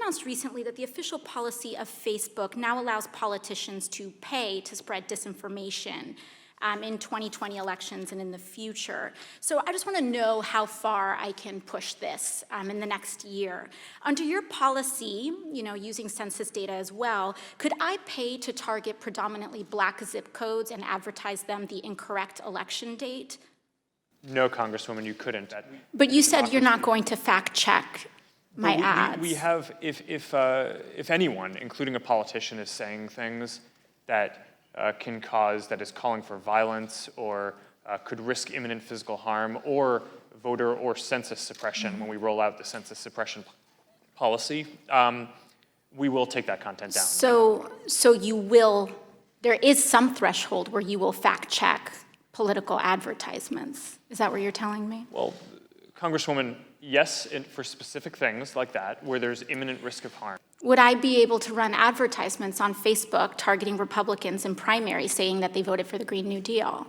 announced recently that the official policy of Facebook now allows politicians to pay to spread disinformation in 2020 elections and in the future. So I just want to know how far I can push this in the next year. Under your policy, using census data as well, could I pay to target predominantly Black zip codes and advertise them the incorrect election date? No, Congresswoman, you couldn't. But you said you're not going to fact check my ads. We have, if anyone, including a politician, is saying things that can cause, that is calling for violence or could risk imminent physical harm or voter or census suppression when we roll out the census suppression policy, we will take that content down. So you will, there is some threshold where you will fact check political advertisements. Is that what you're telling me? Well, Congresswoman, yes, for specific things like that, where there's imminent risk of harm. Would I be able to run advertisements on Facebook targeting Republicans in primaries saying that they voted for the Green New Deal?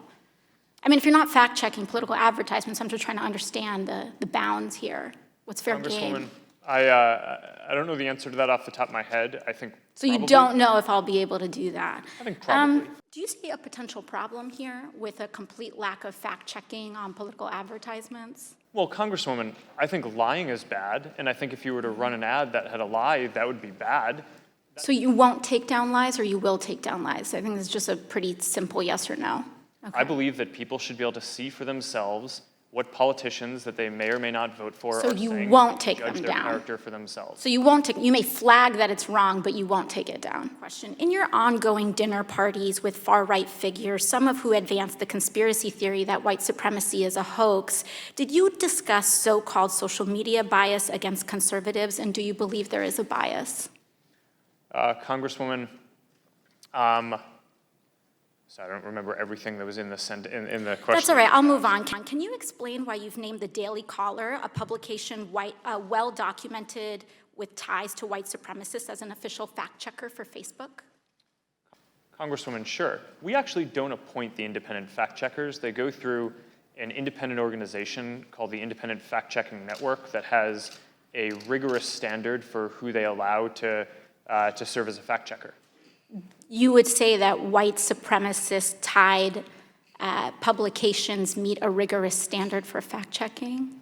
I mean, if you're not fact-checking political advertisements, I'm just trying to understand the bounds here. What's fair game? Congresswoman, I don't know the answer to that off the top of my head. I think So probably. You don't know if I'll be able to do that? I think probably. Do you see a potential problem here with a complete lack of fact-checking on political advertisements? Well, Congresswoman, I think lying is bad, and I think if you were to run an ad that had a lie, that would be bad. So you won't take down lies, or you will take down lies? I think it's just a pretty simple yes or no. Okay. I believe that people should be able to see for themselves what politicians that they may or may not vote for So are you saying, won't take judge them their down. character for themselves. So you won't take, you may flag that it's wrong, but you won't take it down. Question, in your ongoing dinner parties with far-right figures, some of who advance the conspiracy theory that white supremacy is a hoax, did you discuss so-called social media bias against conservatives, and do you believe there is a bias? Congresswoman, so I don't remember everything that was in the question. That's all right, I'll move on. Can you explain why you've named the Daily Caller, a publication well-documented with ties to white supremacists, as an official fact-checker for Facebook? Congresswoman, sure. We actually don't appoint the independent fact-checkers. They go through an independent organization called the Independent Fact-Checking Network that has a rigorous standard for who they allow to serve as a fact-checker. You would say that white supremacist-tied publications meet a rigorous standard for fact-checking?